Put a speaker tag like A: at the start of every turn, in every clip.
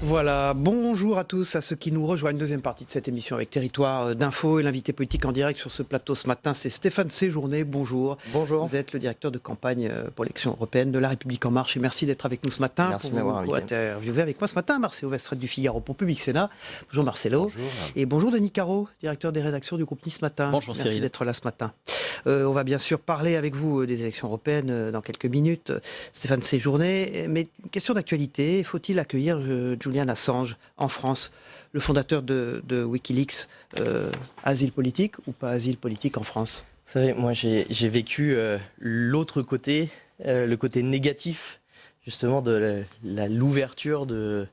A: Voilà, bonjour à tous, à ceux qui nous rejoignent. Deuxième partie de cette émission avec Territoire d'Info et l'invité politique en direct sur ce plateau ce matin, c'est Stéphane Séjourné. Bonjour.
B: Bonjour.
A: Vous êtes le directeur de campagne pour l'élection européenne de La République En Marche et merci d'être avec nous ce matin.
B: Merci de m'avoir invité.
A: Pour interviewer avec moi ce matin Marcelo Westphal du Figaro pour Public Sénat. Bonjour Marcelo.
B: Bonjour.
A: Et bonjour Denis Caro, directeur des rédactions du groupe Nice ce matin.
C: Bonjour
A: Merci
C: Cyril.
A: d'être là ce matin. On va bien sûr parler avec vous des élections européennes dans quelques minutes. Stéphane Séjourné, mais une question d'actualité. Faut-il accueillir Julian Assange en France, le fondateur de Wikileaks, asile politique ou pas asile politique en France?
B: Vous savez, moi j'ai vécu l'autre côté, le côté négatif justement de l'ouverture des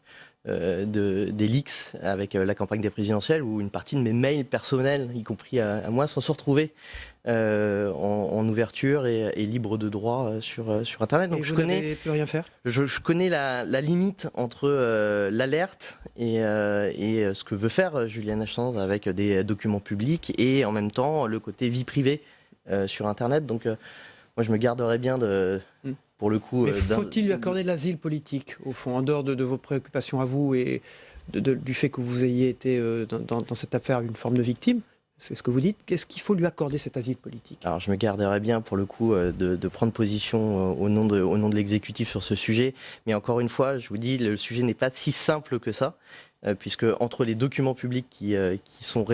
B: leaks avec la campagne des présidentielles où une partie de mes mails personnels, y compris à moi, sont se retrouvés en ouverture et libre de droit sur Internet.
A: Donc je connais plus rien faire.
B: Je connais la limite entre l'alerte et ce que veut faire Julian Assange avec des documents publics et en même temps le côté vie privée sur Internet. Donc moi je me garderais bien de... Pour le coup,
A: mais faut-il lui accorder de l'asile politique, au fond, en dehors de vos préoccupations à vous et du fait que vous ayez été dans cette affaire une forme de victime? C'est ce que vous dites. Qu'est-ce qu'il faut lui accorder cet asile politique?
B: Alors je me garderais bien pour le coup de prendre position au nom de l'exécutif sur ce sujet. Mais encore une fois, je vous dis, le sujet n'est pas si simple que ça, puisque entre les documents publics qui sont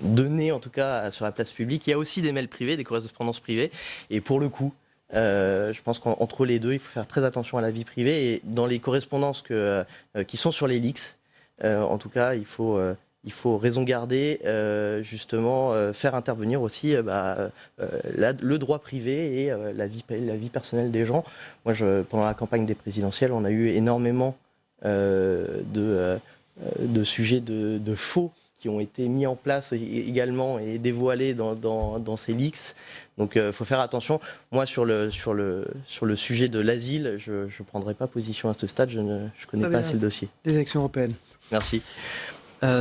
B: donnés en tout cas sur la place publique, il y a aussi des mails privés, des correspondances privées. Et pour le coup, je pense qu'entre les deux, il faut faire très attention à la vie privée. Et dans les correspondances qui sont sur les leaks, en tout cas, il faut raison garder, justement, faire intervenir aussi le droit privé et la vie personnelle des gens. Moi, pendant la campagne des présidentielles, on a eu énormément de sujets de faux qui ont été mis en place également et dévoilés dans ces leaks. Donc il faut faire attention. Moi, sur le sujet de l'asile, je ne prendrai pas position à ce stade, je ne connais pas assez le dossier.
A: Des élections européennes.
B: Merci.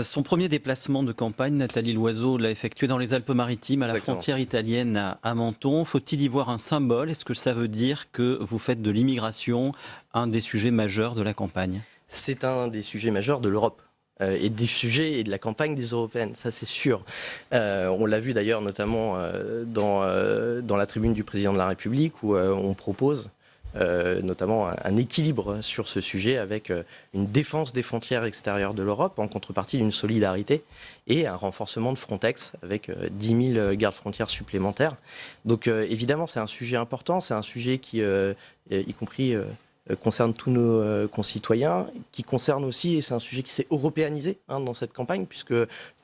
C: Son premier déplacement de campagne, Nathalie Loiseau l'a effectué dans les Alpes-Maritimes, à la frontière italienne à Menton. Faut-il y voir un symbole? Est-ce que ça veut dire que vous faites de l'immigration un des sujets majeurs de la campagne?
B: C'est un des sujets majeurs de l'Europe. Et des sujets et de la campagne des européennes, ça c'est sûr. On l'a vu d'ailleurs notamment dans la tribune du président de la République où on propose notamment un équilibre sur ce sujet avec une défense des frontières extérieures de l'Europe en contrepartie d'une solidarité et un renforcement de Frontex avec 10 000 gardes-frontières supplémentaires. Donc évidemment c'est un sujet important, c'est un sujet qui, y compris... concerne tous nos concitoyens, qui concerne aussi, et c'est un sujet qui s'est européanisé dans cette campagne, puisque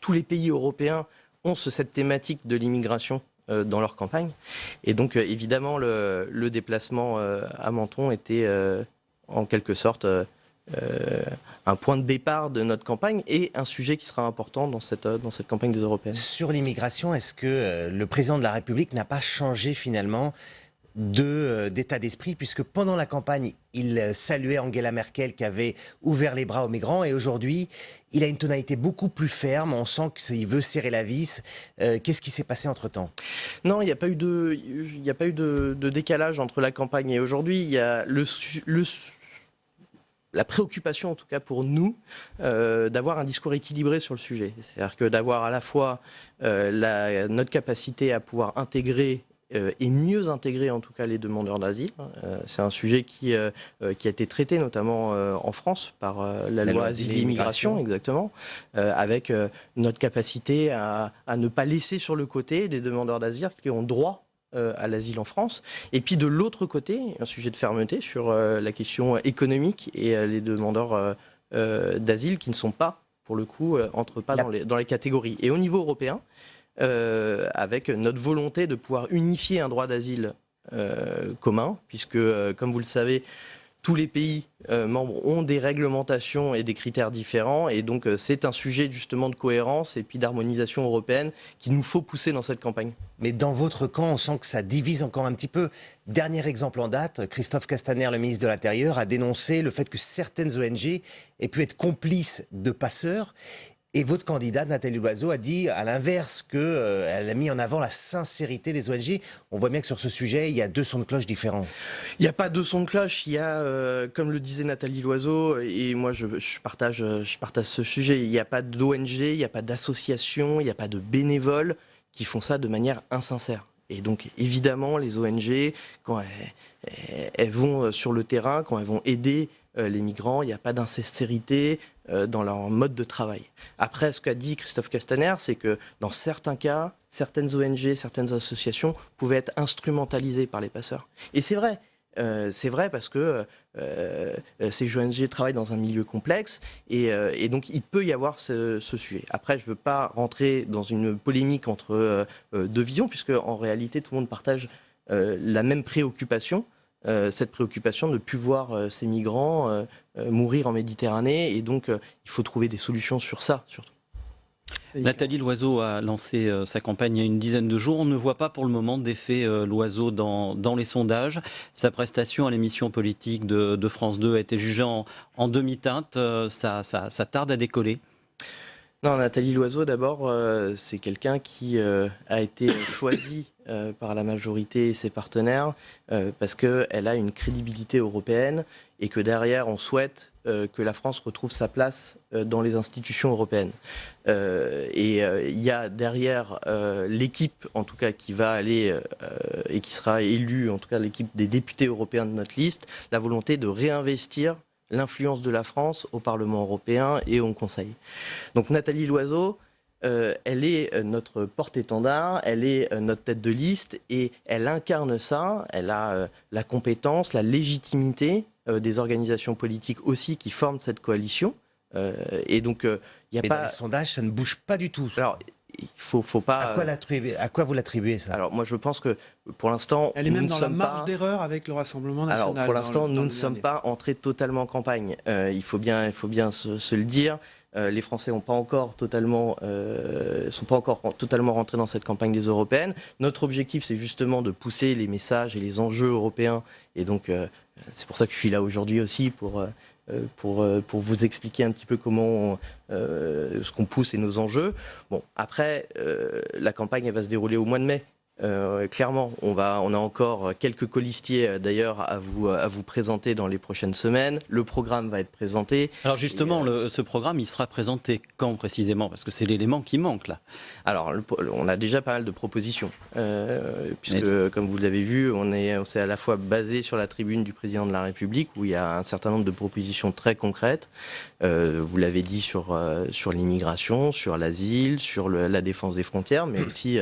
B: tous les pays européens ont cette thématique de l'immigration dans leur campagne. Et donc, évidemment, le déplacement à Menton était en quelque sorte un point de départ de notre campagne et un sujet qui sera important dans cette campagne des européennes.
D: Sur l'immigration, est-ce que le président de la République n'a pas changé finalement d'état d'esprit, puisque pendant la campagne, il saluait Angela Merkel qui avait ouvert les bras aux migrants et aujourd'hui, il a une tonalité beaucoup plus ferme, on sent qu'il veut serrer la vis. Qu'est-ce qui s'est passé entre-temps?
B: Non, il n'y a pas eu de décalage entre la campagne et aujourd'hui. Il y a la préoccupation, en tout cas pour nous, d'avoir un discours équilibré sur le sujet. C'est-à-dire que d'avoir à la fois notre capacité à pouvoir intégrer et mieux intégrer en tout cas les demandeurs d'asile. C'est un sujet qui a été traité notamment en France par la loi Asile et Immigration, exactement, avec notre capacité à ne pas laisser sur le côté des demandeurs d'asile qui ont droit à l'asile en France. Et puis de l'autre côté, un sujet de fermeté sur la question économique et les demandeurs d'asile qui ne sont pas, pour le coup, entrent pas dans les catégories. Et au niveau européen, avec notre volonté de pouvoir unifier un droit d'asile commun, puisque, comme vous le savez, tous les pays membres ont des réglementations et des critères différents, et donc c'est un sujet justement de cohérence et puis d'harmonisation européenne qu'il nous faut pousser dans cette campagne.
D: Mais dans votre camp, on sent que ça divise encore un petit peu. Dernier exemple en date, Christophe Castaner, le ministre de l'Intérieur, a dénoncé le fait que certaines ONG aient pu être complices de passeurs. Et votre candidate, Nathalie Loiseau, a dit à l'inverse qu'elle a mis en avant la sincérité des ONG. On voit bien que sur ce sujet, il y a deux sons de cloche différents.
B: Il n'y a pas deux sons de cloche, il y a, comme le disait Nathalie Loiseau, et moi je partage ce sujet, il n'y a pas d'ONG, il n'y a pas d'association, il n'y a pas de bénévoles qui font ça de manière insincère. Et donc évidemment, les ONG, quand elles vont sur le terrain, quand elles vont aider les migrants, il n'y a pas d'insincérité dans leur mode de travail. Après, ce qu'a dit Christophe Castaner, c'est que dans certains cas, certaines ONG, certaines associations pouvaient être instrumentalisées par les passeurs. Et c'est vrai. C'est vrai parce que ces ONG travaillent dans un milieu complexe et donc il peut y avoir ce sujet. Après, je ne veux pas rentrer dans une polémique entre deux visions puisque en réalité tout le monde partage la même préoccupation. Cette préoccupation de ne plus voir ces migrants mourir en Méditerranée et donc il faut trouver des solutions sur ça surtout.
C: Nathalie Loiseau a lancé sa campagne il y a une dizaine de jours. On ne voit pas pour le moment d'effet Loiseau dans les sondages. Sa prestation à l'émission politique de France 2 a été jugée en demi-teinte. Ça tarde à décoller.
B: Non, Nathalie Loiseau, d'abord, c'est quelqu'un qui a été choisi par la majorité et ses partenaires parce qu'elle a une crédibilité européenne et que derrière, on souhaite que la France retrouve sa place dans les institutions européennes. Il y a derrière l'équipe, en tout cas, qui va aller et qui sera élue, en tout cas l'équipe des députés européens de notre liste, la volonté de réinvestir l'influence de la France au Parlement européen et au Conseil. Donc Nathalie Loiseau, elle est notre porte-étendard, elle est notre tête de liste et elle incarne ça, elle a la compétence, la légitimité des organisations politiques aussi qui forment cette coalition. Et donc, il n'y a
D: Mais
B: pas...
D: dans les sondages, ça ne bouge pas du tout.
B: Alors, il faut pas...
D: À quoi vous l'attribuez, ça?
B: Alors, moi, je pense que, pour l'instant...
A: Elle est même
B: nous
A: dans
B: ne
A: la
B: sommes
A: marge
B: pas...
A: d'erreur avec le Rassemblement national.
B: Alors, pour l'instant, nous ne
A: le
B: sommes
A: dernier.
B: pas entrés totalement en campagne. Il faut bien se le dire. Les Français sont pas encore totalement rentrés dans cette campagne des européennes. Notre objectif, c'est justement de pousser les messages et les enjeux européens. Et donc, c'est pour ça que je suis là aujourd'hui aussi pour vous expliquer un petit peu comment ce qu'on pousse et nos enjeux. Bon, après, la campagne elle va se dérouler au mois de mai. Clairement, on a encore quelques colistiers d'ailleurs à vous présenter dans les prochaines semaines. Le programme va être présenté.
C: Alors justement, ce programme, il sera présenté quand précisément? Parce que c'est l'élément qui manque là.
B: Alors, on a déjà pas mal de propositions, puisque comme vous l'avez vu, on s'est à la fois basé sur la tribune du président de la République, où il y a un certain nombre de propositions très concrètes. Vous l'avez dit sur l'immigration, sur l'asile, sur la défense des frontières, mais aussi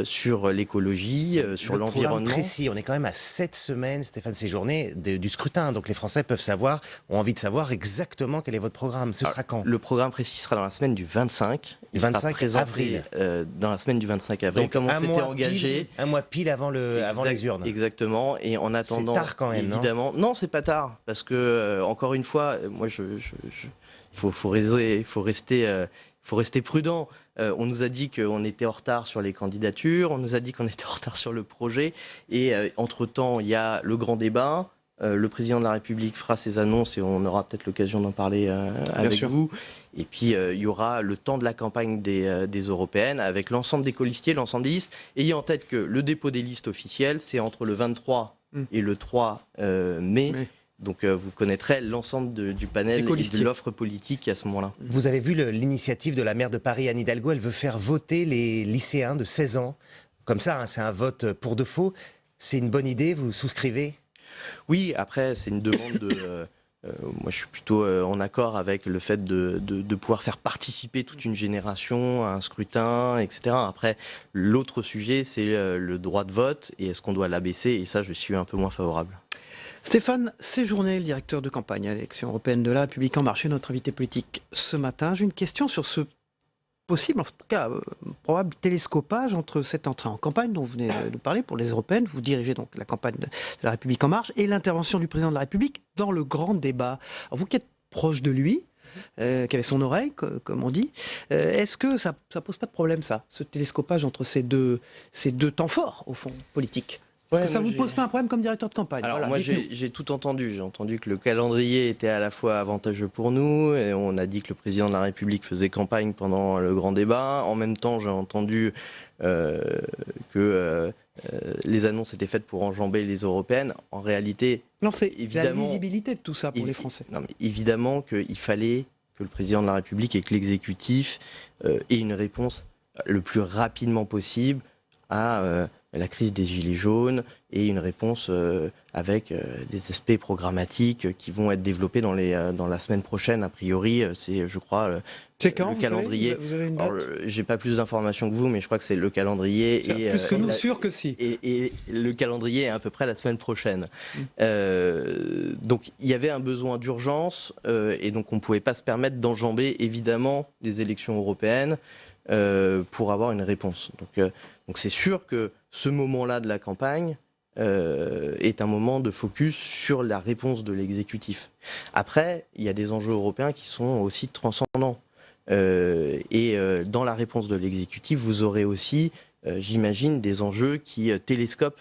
B: sur l'écologie, sur l'environnement.
D: Précis, on est quand même à 7 semaines, Stéphane Séjourné, du scrutin. Donc les Français ont envie de savoir exactement quel est votre programme. Ce sera quand?
B: Le programme précis sera dans la semaine du 25.
D: Le 25 avril.
B: Dans la semaine du 25 avril.
D: Donc
B: comme on s'était engagé.
D: Un mois pile avant les urnes.
B: Exactement. Et en attendant,
D: c'est tard quand même,
B: évidemment. Non, c'est pas tard, parce que encore une fois, moi, faut rester prudent. On nous a dit qu'on était en retard sur les candidatures, on nous a dit qu'on était en retard sur le projet. Et entre-temps, il y a le grand débat. Le président de la République fera ses annonces et on aura peut-être l'occasion d'en parler avec vous. Et puis, il y aura le temps de la campagne des européennes avec l'ensemble des colistiers, l'ensemble des listes. Ayez en tête que le dépôt des listes officielles, c'est entre le 23 et le 3 mai. Donc vous connaîtrez l'ensemble du panel et de l'offre politique à ce moment-là.
D: Vous avez vu l'initiative de la maire de Paris, Anne Hidalgo. Elle veut faire voter les lycéens de 16 ans. Comme ça, hein, c'est un vote pour de faux. C'est une bonne idée, vous souscrivez?
B: Oui, après, c'est une demande de... moi, je suis plutôt en accord avec le fait de pouvoir faire participer toute une génération à un scrutin, etc. Après, l'autre sujet, c'est le droit de vote et est-ce qu'on doit l'abaisser? Et ça, je suis un peu moins favorable.
A: Stéphane Séjourné, le directeur de campagne à l'élection européenne de La République En Marche, est notre invité politique ce matin. J'ai une question sur ce possible, en tout cas probable télescopage entre cette entrée en campagne dont vous venez de parler pour les européennes. Vous dirigez donc la campagne de La République En Marche et l'intervention du président de la République dans le grand débat. Alors, vous qui êtes proche de lui, qui avait son oreille, comme on dit, est-ce que ça pose pas de problème, ça, ce télescopage entre ces deux temps forts, au fond, politiques? Parce que ça ne vous pose pas un problème comme directeur de campagne?
B: Alors
A: Voilà,
B: moi
A: dites-nous.
B: j'ai tout entendu. J'ai entendu que le calendrier était à la fois avantageux pour nous, et on a dit que le président de la République faisait campagne pendant le grand débat. En même temps, j'ai entendu que les annonces étaient faites pour enjamber les européennes. En réalité,
A: Non, c'est la
B: évidemment,
A: visibilité de tout ça pour les Français.
B: non, mais évidemment qu'il fallait que le président de la République et que l'exécutif aient une réponse le plus rapidement possible à la crise des Gilets jaunes, et une réponse avec des aspects programmatiques qui vont être développés dans la semaine prochaine, a priori. C'est, je crois,
A: C'est quand,
B: le
A: vous
B: calendrier.
A: savez, vous avez une date?
B: Alors, j'ai pas plus d'informations que vous, mais je crois que c'est le calendrier.
A: C'est plus que nous, sûr que si.
B: Et le calendrier est à peu près la semaine prochaine. Donc il y avait un besoin d'urgence, et donc on ne pouvait pas se permettre d'enjamber évidemment les élections européennes pour avoir une réponse. Donc c'est sûr que ce moment-là de la campagne est un moment de focus sur la réponse de l'exécutif. Après, il y a des enjeux européens qui sont aussi transcendants. Dans la réponse de l'exécutif, vous aurez aussi, j'imagine, des enjeux qui télescopent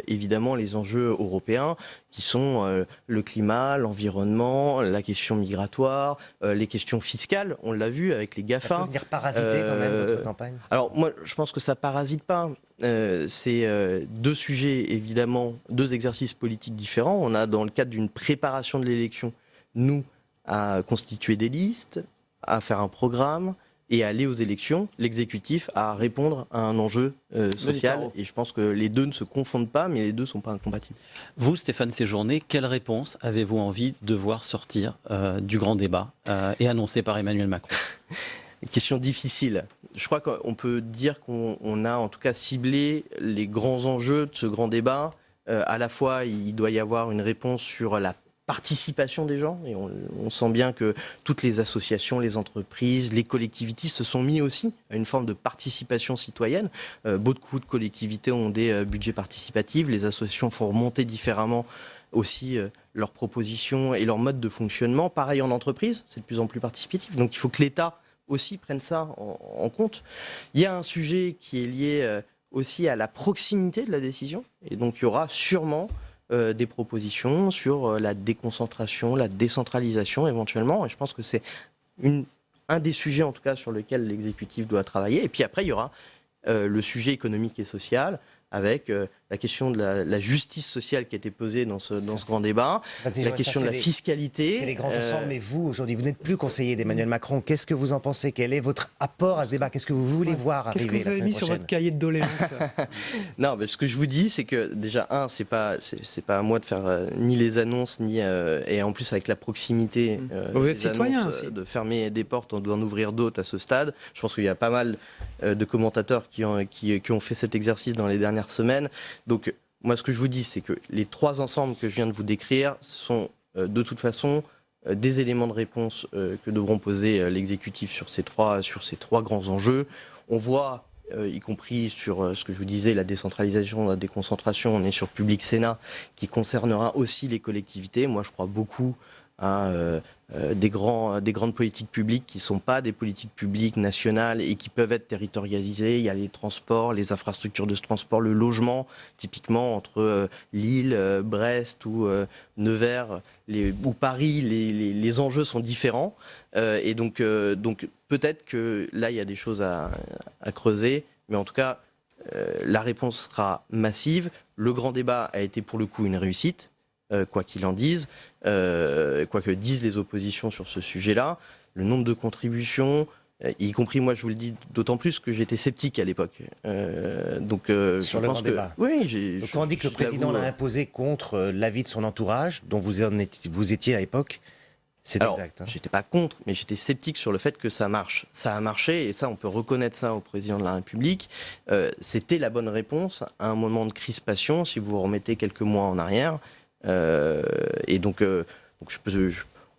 B: évidemment les enjeux européens, qui sont le climat, l'environnement, la question migratoire, les questions fiscales. On l'a vu avec les GAFA.
D: Ça peut venir parasiter quand même votre campagne?
B: Alors moi, je pense que ça parasite pas. C'est deux sujets, évidemment, deux exercices politiques différents. On a, dans le cadre d'une préparation de l'élection, nous, à constituer des listes, à faire un programme et à aller aux élections, l'exécutif à répondre à un enjeu social. Et je pense que les deux ne se confondent pas, mais les deux ne sont pas incompatibles.
C: Vous, Stéphane Séjourné, quelle réponse avez-vous envie de voir sortir du grand débat et annoncée par Emmanuel Macron?
B: Question difficile. Je crois qu'on peut dire qu'on a en tout cas ciblé les grands enjeux de ce grand débat. À la fois, il doit y avoir une réponse sur la participation des gens, et on sent bien que toutes les associations, les entreprises, les collectivités se sont mis aussi à une forme de participation citoyenne. Beaucoup de collectivités ont des budgets participatifs, les associations font remonter différemment aussi leurs propositions et leur mode de fonctionnement. Pareil en entreprise, c'est de plus en plus participatif, donc il faut que l'État aussi prenne ça en compte. Il y a un sujet qui est lié aussi à la proximité de la décision, et donc il y aura sûrement des propositions sur la déconcentration, la décentralisation éventuellement, et je pense que c'est un des sujets en tout cas sur lequel l'exécutif doit travailler. Et puis après il y aura le sujet économique et social, avec la question de la justice sociale qui a été posée dans ce grand débat, la question de la fiscalité.
D: C'est les grands ensembles, mais vous, aujourd'hui, vous n'êtes plus conseiller d'Emmanuel Macron. Qu'est-ce que vous en pensez? Quel est votre apport à ce débat? Qu'est-ce que vous voulez voir arriver la semaine prochaine?
A: Qu'est-ce que vous avez mis sur votre cahier de doléances?
B: Non, mais ce que je vous dis, c'est que déjà, c'est pas à moi de faire ni les annonces, ni et en plus avec la proximité
A: vous êtes
B: des
A: citoyen
B: annonces,
A: aussi.
B: de fermer des portes, on doit en ouvrir d'autres à ce stade. Je pense qu'il y a pas mal de commentateurs qui ont fait cet exercice dans les dernières semaines. Donc moi, ce que je vous dis, c'est que les trois ensembles que je viens de vous décrire sont de toute façon des éléments de réponse que devront poser l'exécutif sur ces trois grands enjeux. On voit, y compris sur ce que je vous disais, la décentralisation, la déconcentration, on est sur Public Sénat, qui concernera aussi les collectivités. Moi, je crois beaucoup à des grandes politiques publiques qui ne sont pas des politiques publiques nationales et qui peuvent être territorialisées. Il y a les transports, les infrastructures de ce transport, le logement, typiquement entre Lille, Brest ou Nevers ou Paris, les enjeux sont différents. Et donc peut-être que là, il y a des choses à creuser, mais en tout cas, la réponse sera massive. Le grand débat a été pour le coup une réussite. Quoi qu'il en dise, quoi que disent les oppositions sur ce sujet-là, le nombre de contributions, y compris moi, je vous le dis d'autant plus que j'étais sceptique à l'époque. Donc,
D: sur le grand débat.
B: Oui,
D: donc quand on dit que le président l'a imposé contre l'avis de son entourage, dont vous étiez à l'époque, c'est exact. Hein.
B: J'étais pas contre, mais j'étais sceptique sur le fait que ça marche. Ça a marché, et ça, on peut reconnaître ça au président de la République. C'était la bonne réponse à un moment de crispation, si vous vous remettez quelques mois en arrière. Et donc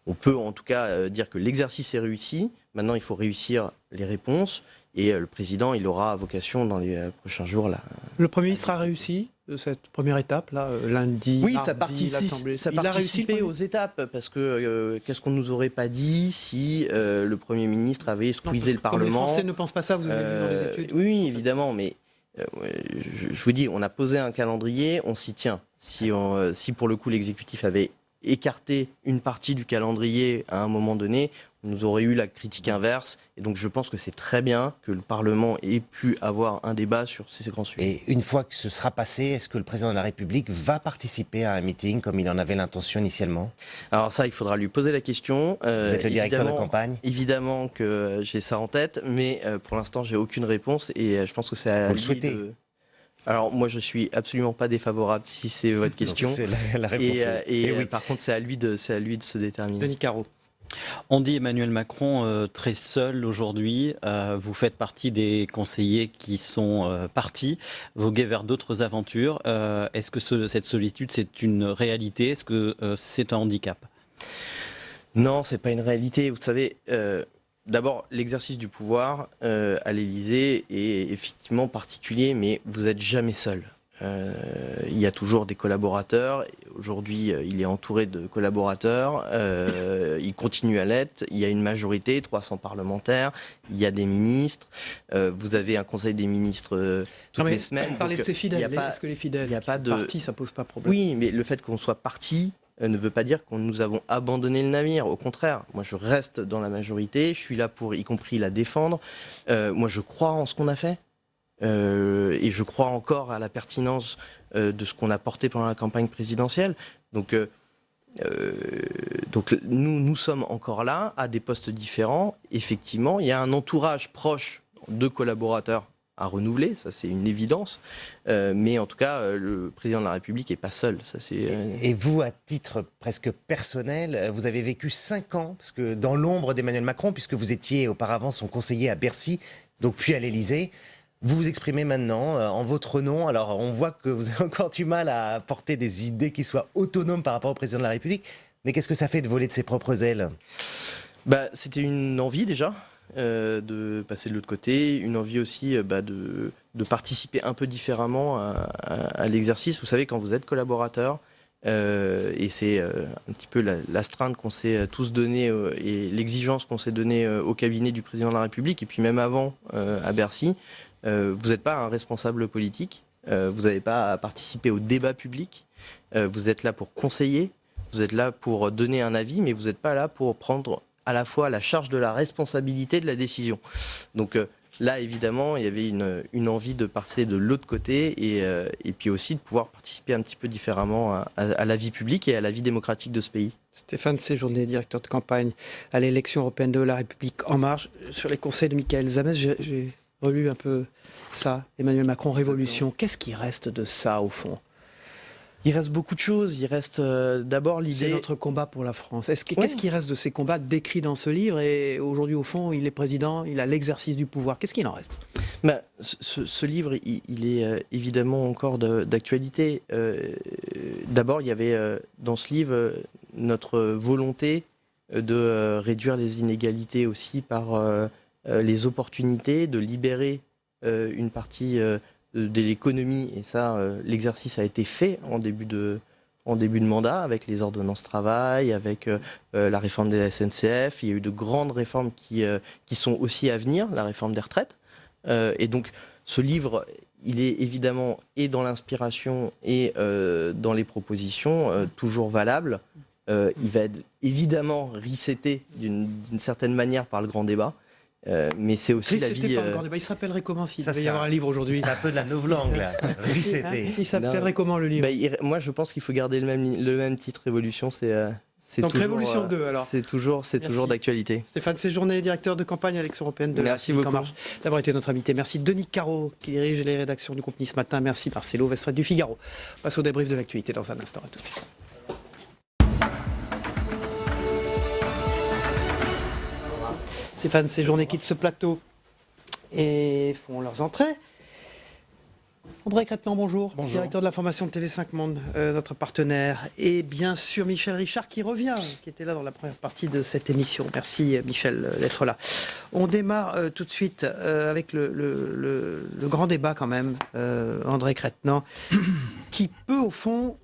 B: on peut en tout cas dire que l'exercice est réussi. Maintenant, il faut réussir les réponses, et le président, il aura vocation dans les prochains jours là.
A: Le Premier ministre a réussi cette première étape là, lundi.
B: Oui,
A: mardi,
B: ça participait aux étapes, parce que qu'est-ce qu'on nous aurait pas dit si le Premier ministre avait squeezé le Parlement?
A: Comme les Français ne pensent pas ça, vous avez vu dans les études.
B: Oui, évidemment, mais je vous dis, on a posé un calendrier, on s'y tient. Si pour le coup l'exécutif avait écarté une partie du calendrier à un moment donné, on nous aurait eu la critique inverse. Et donc je pense que c'est très bien que le Parlement ait pu avoir un débat sur ces grands sujets.
D: Et une fois que ce sera passé, est-ce que le président de la République va participer à un meeting comme il en avait l'intention initialement?
B: Alors ça, il faudra lui poser la question.
D: Vous êtes le directeur de campagne.
B: Évidemment que j'ai ça en tête, mais pour l'instant, j'ai aucune réponse et je pense que c'est à
D: Vous
B: lui
D: le souhaitez?
B: Alors moi, je suis absolument pas défavorable si c'est votre question.
D: Donc, c'est la réponse.
B: Et
D: oui.
B: par contre, c'est à lui de se déterminer.
A: Denis Caro.
C: On dit Emmanuel Macron très seul aujourd'hui. Vous faites partie des conseillers qui sont partis, vogués vers d'autres aventures. Est-ce que cette solitude, c'est une réalité? Est-ce que c'est un handicap?
B: Non, c'est pas une réalité. Vous savez, d'abord, l'exercice du pouvoir à l'Élysée est effectivement particulier, mais vous n'êtes jamais seul. Il y a toujours des collaborateurs. Aujourd'hui, il est entouré de collaborateurs. Il continue à l'être. Il y a une majorité, 300 parlementaires. Il y a des ministres. Vous avez un conseil des ministres toutes les semaines.
A: Parler de ses fidèles. Est-ce que les fidèles qui sont partis, ça pose pas de problème?
B: Oui, mais le fait qu'on soit parti ne veut pas dire que nous avons abandonné le navire. Au contraire, moi je reste dans la majorité. Je suis là pour, y compris, la défendre. Moi je crois en ce qu'on a fait. Et je crois encore à la pertinence de ce qu'on a porté pendant la campagne présidentielle. Donc nous sommes encore là, à des postes différents. Effectivement, il y a un entourage proche de collaborateurs à renouveler, ça c'est une évidence. Mais en tout cas, le président de la République n'est pas seul. Ça, c'est,
D: Et vous, à titre presque personnel, vous avez vécu 5 ans parce que dans l'ombre d'Emmanuel Macron, puisque vous étiez auparavant son conseiller à Bercy, donc puis à l'Élysée. Vous vous exprimez maintenant en votre nom. Alors, on voit que vous avez encore du mal à porter des idées qui soient autonomes par rapport au président de la République. Mais qu'est-ce que ça fait de voler de ses propres ailes?
B: C'était une envie déjà de passer de l'autre côté, une envie aussi de participer un peu différemment à l'exercice. Vous savez, quand vous êtes collaborateur, et c'est un petit peu l'astreinte qu'on s'est tous donnée et l'exigence qu'on s'est donnée au cabinet du président de la République, et puis même avant à Bercy, vous n'êtes pas un responsable politique, vous n'avez pas à participer au débat public, vous êtes là pour conseiller, vous êtes là pour donner un avis, mais vous n'êtes pas là pour prendre à la fois la charge de la responsabilité de la décision. Donc là, évidemment, il y avait une envie de passer de l'autre côté et puis aussi de pouvoir participer un petit peu différemment à la vie publique et à la vie démocratique de ce pays.
A: Stéphane Séjourné, directeur de campagne à l'élection européenne de La République En Marche. Sur les conseils de Michael Zamès, j'ai relu un peu ça, Emmanuel Macron, révolution. Qu'est-ce qui reste de ça, au fond?
B: Il reste beaucoup de choses. Il reste d'abord l'idée...
A: C'est notre combat pour la France. Qu'est-ce qui reste de ces combats décrits dans ce livre? Et aujourd'hui, au fond, il est président, il a l'exercice du pouvoir. Qu'est-ce qu'il en reste?
B: Ce livre, il est évidemment encore d'actualité. D'abord, il y avait dans ce livre notre volonté de réduire les inégalités aussi par les opportunités, de libérer une partie de l'économie. Et ça, l'exercice a été fait en début de mandat, avec les ordonnances travail, avec la réforme des SNCF. Il y a eu de grandes réformes qui sont aussi à venir, la réforme des retraites. Et donc, ce livre, il est évidemment et dans l'inspiration et dans les propositions toujours valable. Il va être évidemment reseté d'une certaine manière par le grand débat. Mais c'est aussi la vie.
A: Il s'appellerait comment s'il devait y avoir un livre aujourd'hui?
D: C'est un peu de la novlangue, là. Reseté.
A: Il s'appellerait comment, le livre?
B: Moi, je pense qu'il faut garder le même titre, Révolution.
A: Donc
B: toujours,
A: Révolution 2, alors.
B: C'est toujours d'actualité.
A: Stéphane Séjourné, directeur de campagne à l'élection européenne de La République En Marche, d'avoir été notre invité. Merci Denis Caro, qui dirige les rédactions du groupe Nice Matin. Merci Marcelo Westphal du Figaro. On passe au débrief de l'actualité dans un instant. À tout de suite. Stéphane Séjourné quitte ce plateau et font leurs entrées. André Crétenant, bonjour.
E: Bonjour.
A: Directeur de l'information de TV5 Monde, notre partenaire. Et bien sûr Michel Richard qui revient, qui était là dans la première partie de cette émission. Merci Michel d'être là. On démarre tout de suite avec le grand débat quand même, André Crétenant, qui peut au fond,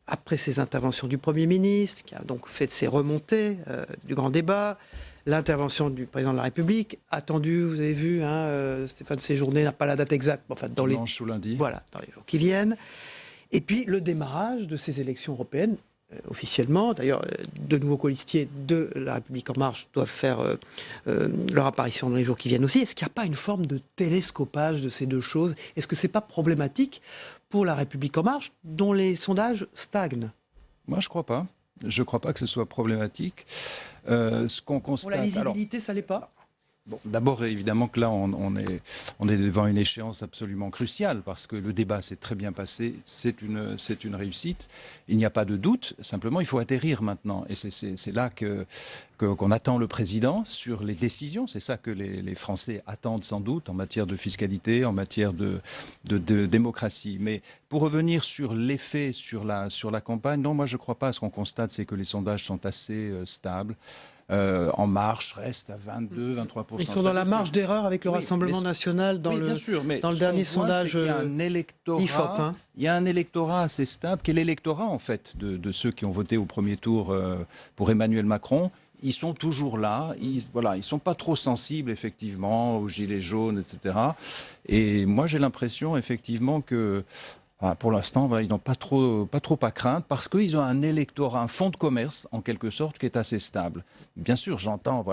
A: après ces interventions du Premier ministre, qui a donc fait de ses remontées du grand débat, l'intervention du président de la République, attendue, vous avez vu, Stéphane Séjourné n'a pas la date exacte, enfin dans
E: dimanche ou lundi.
A: Voilà, dans les jours qui viennent. Et puis le démarrage de ces élections européennes, officiellement. D'ailleurs, de nouveaux colistiers de La République En Marche doivent faire leur apparition dans les jours qui viennent aussi. Est-ce qu'il n'y a pas une forme de télescopage de ces deux choses? Est-ce que ce n'est pas problématique pour La République En Marche, dont les sondages stagnent?
E: Moi, je ne crois pas. Je ne crois pas que ce soit problématique. Ce qu'on constate...
A: Pour la lisibilité, ça ne l'est pas?
E: Bon, d'abord, évidemment que là, on est devant une échéance absolument cruciale parce que le débat s'est très bien passé, c'est une réussite. Il n'y a pas de doute, simplement, il faut atterrir maintenant. Et c'est là qu'on attend le président sur les décisions. C'est ça que les Français attendent sans doute en matière de fiscalité, en matière de démocratie. Mais pour revenir sur l'effet sur la campagne, non, moi je ne crois pas. Ce qu'on constate, c'est que les sondages sont assez stables. En Marche reste à 22-23%.
A: Ils sont dans la marge d'erreur avec le Rassemblement national dans
E: bien sûr, mais
A: dans le dernier sondage
E: il y a un électorat,
A: IFOP.
E: Il y a un électorat assez stable, qui est l'électorat en fait de ceux qui ont voté au premier tour pour Emmanuel Macron. Ils sont toujours là, ils sont pas trop sensibles effectivement aux gilets jaunes, etc. Et moi j'ai l'impression effectivement que pour l'instant, ils n'ont pas trop à craindre parce qu'ils ont un électorat, un fonds de commerce, en quelque sorte, qui est assez stable. Bien sûr, j'entends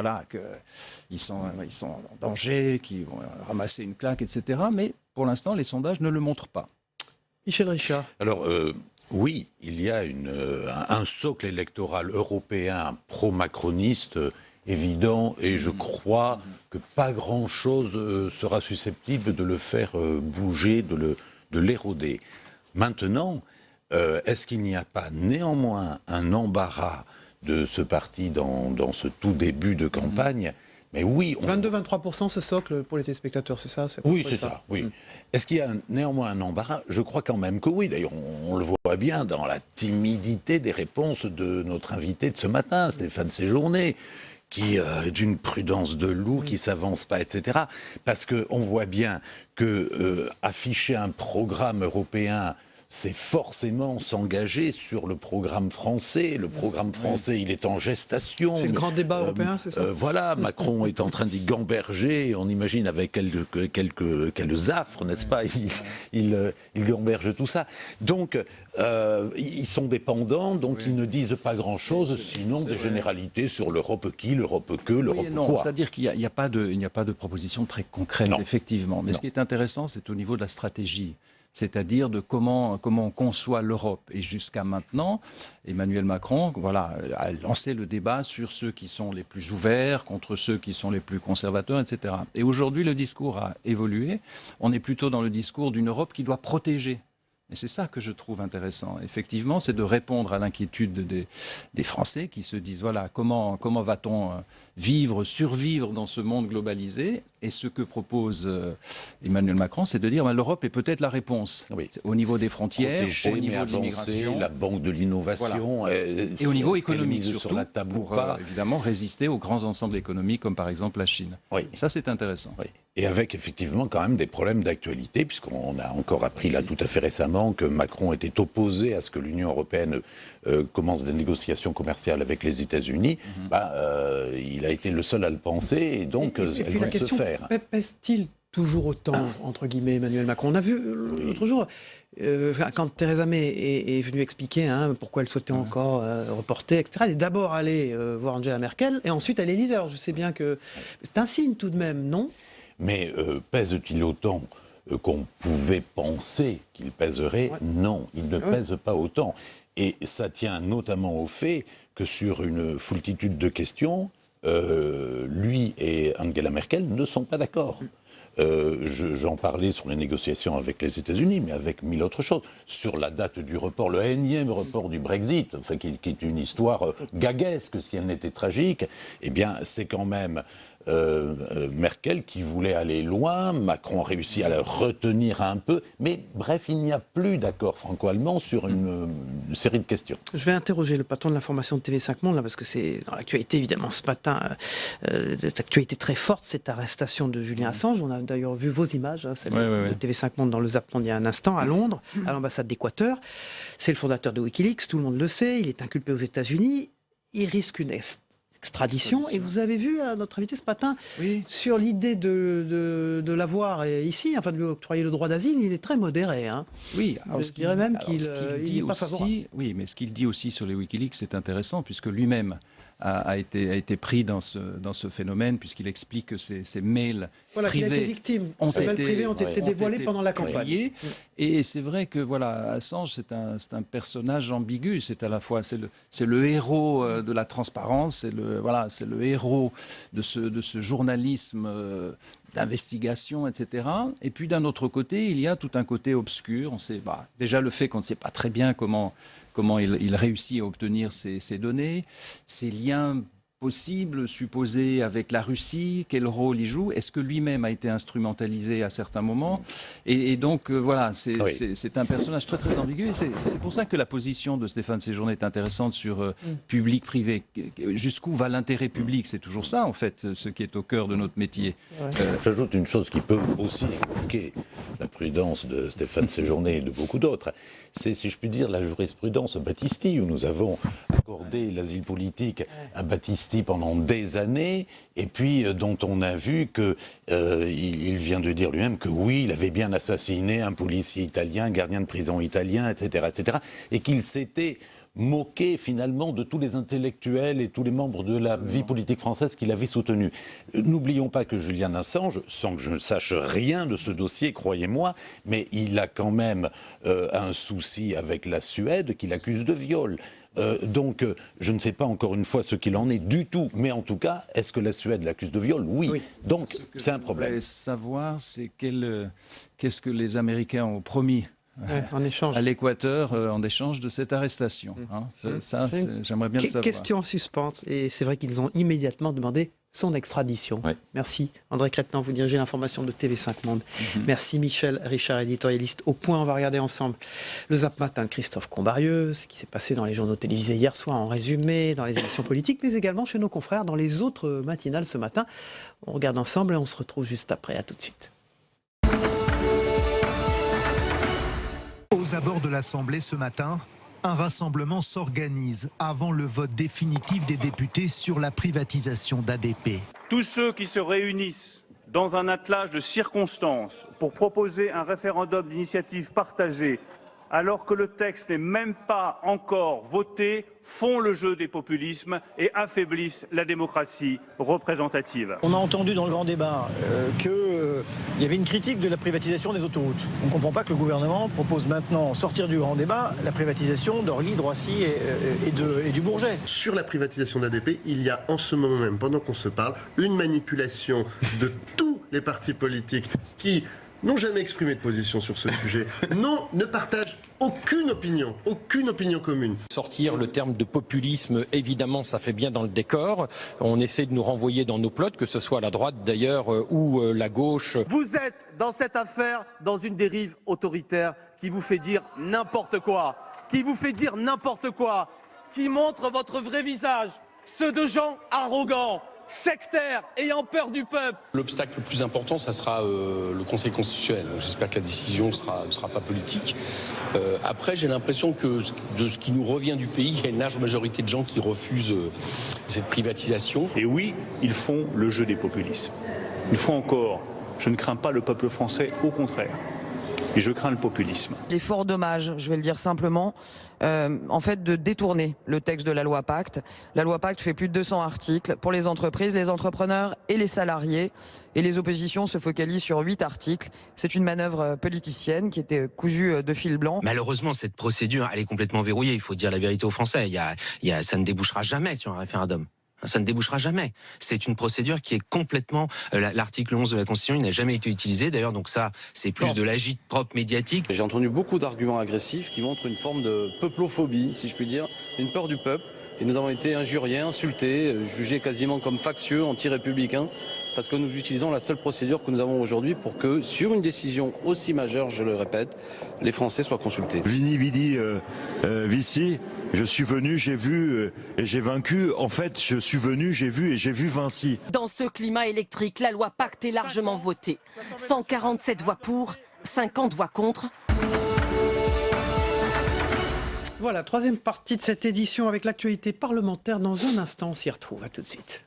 E: qu'ils sont en danger, qu'ils vont ramasser une claque, etc. Mais pour l'instant, les sondages ne le montrent pas.
A: Michel Richard.
F: Alors, oui, il y a un socle électoral européen pro-macroniste évident et je crois que pas grand-chose sera susceptible de le faire bouger, de l'éroder. Maintenant, est-ce qu'il n'y a pas néanmoins un embarras de ce parti dans ce tout début de campagne? Mais oui,
A: 22-23% ce socle pour les téléspectateurs, c'est ça?
F: Oui, c'est ça. Oui. Est-ce qu'il y a néanmoins un embarras? Je crois quand même que oui. D'ailleurs, on le voit bien dans la timidité des réponses de notre invité de ce matin, Stéphane Séjourné, qui est d'une prudence de loup, qui s'avance pas, etc. Parce qu'on voit bien que afficher un programme européen, c'est forcément s'engager sur le programme français. Le programme français, il est en gestation.
A: C'est le grand débat européen, c'est ça?
F: Voilà, Macron est en train d'y gamberger. On imagine avec quelques affres, n'est-ce pas? Il gamberge tout ça. Donc, ils sont dépendants, donc ils ne disent pas grand-chose, sinon des généralités sur l'Europe qui, l'Europe que, l'Europe quoi.
E: C'est-à-dire qu'il n'y a pas de proposition très concrète, effectivement. Mais ce qui est intéressant, c'est au niveau de la stratégie. C'est-à-dire de comment on conçoit l'Europe. Et jusqu'à maintenant, Emmanuel Macron a lancé le débat sur ceux qui sont les plus ouverts contre ceux qui sont les plus conservateurs, etc. Et aujourd'hui, le discours a évolué. On est plutôt dans le discours d'une Europe qui doit protéger. Et c'est ça que je trouve intéressant. Effectivement, c'est de répondre à l'inquiétude des Français qui se disent, comment va-t-on survivre dans ce monde globalisé? Et ce que propose Emmanuel Macron, c'est de dire, l'Europe est peut-être la réponse. Oui. Au niveau des frontières,
F: protéger,
E: au niveau de l'immigration.
F: La banque de l'innovation.
E: Et au niveau économique, surtout,
F: sur la table
E: pour
F: ou pas.
E: Évidemment résister aux grands ensembles économiques, comme par exemple la Chine. Oui. Et ça, c'est intéressant.
F: Oui. Et avec effectivement quand même des problèmes d'actualité, puisqu'on a encore appris là tout à fait récemment que Macron était opposé à ce que l'Union européenne commence des négociations commerciales avec les États-Unis. Il a été le seul à le penser, et donc elles vont se faire.
A: Pèse-t-il toujours autant, entre guillemets, Emmanuel Macron? On a vu l'autre jour, quand Theresa May est venue expliquer pourquoi elle souhaitait encore reporter, etc., elle est d'abord allée voir Angela Merkel, et ensuite à l'Élysée. Alors je sais bien que c'est un signe tout de même, non?
F: Mais pèse-t-il autant qu'on pouvait penser qu'il pèserait? Non, il ne pèse pas autant. Et ça tient notamment au fait que sur une foultitude de questions, lui et Angela Merkel ne sont pas d'accord. J'en parlais sur les négociations avec les États-Unis, mais avec mille autres choses. Sur la date du report, le énième report du Brexit, qui est une histoire gaguesque, si elle n'était tragique, eh bien, c'est quand même Merkel qui voulait aller loin. Macron a réussi à la retenir un peu. Mais bref, il n'y a plus d'accord franco-allemand sur une série de questions.
A: Je vais interroger le patron de l'information de TV5 Monde, là, parce que c'est dans l'actualité, évidemment, ce matin, d'actualité très forte, cette arrestation de Julian Assange. On a d'ailleurs vu vos images, celles de TV5 Monde dans le Zap Monde il y a un instant, à Londres, à l'ambassade d'Équateur. C'est le fondateur de Wikileaks, tout le monde le sait, il est inculpé aux États-Unis. Il risque une extradition. Et vous avez vu notre invité ce matin
E: Oui.
A: sur l'idée de l'avoir ici, enfin de lui octroyer le droit d'asile, il est très modéré. Hein.
E: Oui,
A: Je dirais même qu'il
E: dit
A: n'est pas favorable.
E: aussi, oui, mais ce qu'il dit aussi sur les Wikileaks, c'est intéressant puisque lui-même a été pris dans ce phénomène puisqu'il explique que ces mails
A: Voilà, qu'il a été
E: privés
A: victime.
E: ont
A: Ces mails
E: été-
A: privés ont été dévoilés pendant la campagne.
E: publiés. Et c'est vrai que voilà, Assange, c'est un personnage ambigu. C'est à la fois c'est le héros de la transparence, c'est le héros de ce journalisme d'investigation, etc. Et puis d'un autre côté, il y a tout un côté obscur. On sait déjà le fait qu'on ne sait pas très bien comment il réussit à obtenir ces données, ces liens possibles, supposés avec la Russie, quel rôle il joue, est-ce que lui-même a été instrumentalisé à certains moments, et donc voilà, c'est un personnage très très ambigu, et c'est pour ça que la position de Stéphane Séjourné est intéressante sur public-privé, jusqu'où va l'intérêt public, c'est toujours ça en fait, ce qui est au cœur de notre métier.
F: J'ajoute une chose qui peut aussi expliquer la prudence de Stéphane Séjourné et de beaucoup d'autres. C'est, si je puis dire, la jurisprudence Battisti, où nous avons accordé l'asile politique à Battisti pendant des années, et puis dont on a vu qu'il vient de dire lui-même que oui, il avait bien assassiné un policier italien, gardien de prison italien, etc., et qu'il s'était moqué finalement de tous les intellectuels et tous les membres de la vie politique française qu'il avait soutenus. N'oublions pas que Julian Assange, sans que je ne sache rien de ce dossier, croyez-moi, mais il a quand même un souci avec la Suède qu'il accuse de viol. Donc, je ne sais pas encore une fois ce qu'il en est du tout, mais en tout cas, est-ce que la Suède l'accuse de viol ? Oui. Donc, c'est un problème.
E: Ce que je voulais savoir, c'est qu'est-ce que les Américains ont promis
A: En échange.
E: à l'Équateur en échange de cette arrestation. Hein. J'aimerais bien le savoir.
A: Question en suspens, et c'est vrai qu'ils ont immédiatement demandé son extradition.
F: Ouais.
A: Merci André Crétenant, vous dirigez l'information de TV5 Monde. Merci Michel Richard, éditorialiste au Point. On va regarder ensemble le Zap Matin de Christophe Combarieux, ce qui s'est passé dans les journaux télévisés hier soir en résumé, dans les élections politiques, mais également chez nos confrères dans les autres matinales ce matin. On regarde ensemble et on se retrouve juste après. À tout de suite.
G: Aux abords de l'Assemblée ce matin, un rassemblement s'organise avant le vote définitif des députés sur la privatisation d'ADP.
H: Tous ceux qui se réunissent dans un attelage de circonstances pour proposer un référendum d'initiative partagée alors que le texte n'est même pas encore voté, font le jeu des populismes et affaiblissent la démocratie représentative.
I: On a entendu dans le grand débat qu'il y avait une critique de la privatisation des autoroutes. On ne comprend pas que le gouvernement propose maintenant, sortir du grand débat, la privatisation d'Orly, Droissy et du Bourget.
J: Sur la privatisation d'ADP, il y a en ce moment même, pendant qu'on se parle, une manipulation de tous les partis politiques qui n'ont jamais exprimé de position sur ce sujet, ne partagent aucune opinion commune.
K: Sortir le terme de populisme, évidemment, ça fait bien dans le décor. On essaie de nous renvoyer dans nos plots, que ce soit la droite d'ailleurs ou la gauche.
L: Vous êtes dans cette affaire dans une dérive autoritaire qui vous fait dire n'importe quoi, qui montre votre vrai visage, ceux de gens arrogants, sectaires, ayant peur du peuple.
K: L'obstacle le plus important, ça sera le Conseil constitutionnel. J'espère que la décision ne sera pas politique. Après, j'ai l'impression que de ce qui nous revient du pays, il y a une large majorité de gens qui refusent cette privatisation.
H: Et oui, ils font le jeu des populismes. Une fois encore, je ne crains pas le peuple français, au contraire. Et je crains le populisme.
M: Il est fort dommage, je vais le dire simplement, en fait de détourner le texte de la loi Pacte. La loi Pacte fait plus de 200 articles pour les entreprises, les entrepreneurs et les salariés. Et les oppositions se focalisent sur 8 articles. C'est une manœuvre politicienne qui était cousue de fil blanc.
K: Malheureusement, cette procédure, elle est complètement verrouillée. Il faut dire la vérité aux Français. Ça ne débouchera jamais sur un référendum. Ça ne débouchera jamais. C'est une procédure qui est complètement... L'article 11 de la Constitution, il n'a jamais été utilisé. D'ailleurs, donc ça, c'est plus de l'agit-prop médiatique.
N: J'ai entendu beaucoup d'arguments agressifs qui montrent une forme de peuplophobie, si je puis dire, une peur du peuple. Et nous avons été injuriés, insultés, jugés quasiment comme factieux, anti-républicains, parce que nous utilisons la seule procédure que nous avons aujourd'hui pour que, sur une décision aussi majeure, je le répète, les Français soient consultés.
O: Vini, vidi, vici, je suis venu, j'ai vu et j'ai vaincu. En fait, je suis venu, j'ai vu et j'ai vu Vinci.
P: Dans ce climat électrique, la loi Pacte est largement votée. 147 voix pour, 50 voix contre.
A: Voilà, troisième partie de cette édition avec l'actualité parlementaire. Dans un instant, on s'y retrouve. À tout de suite.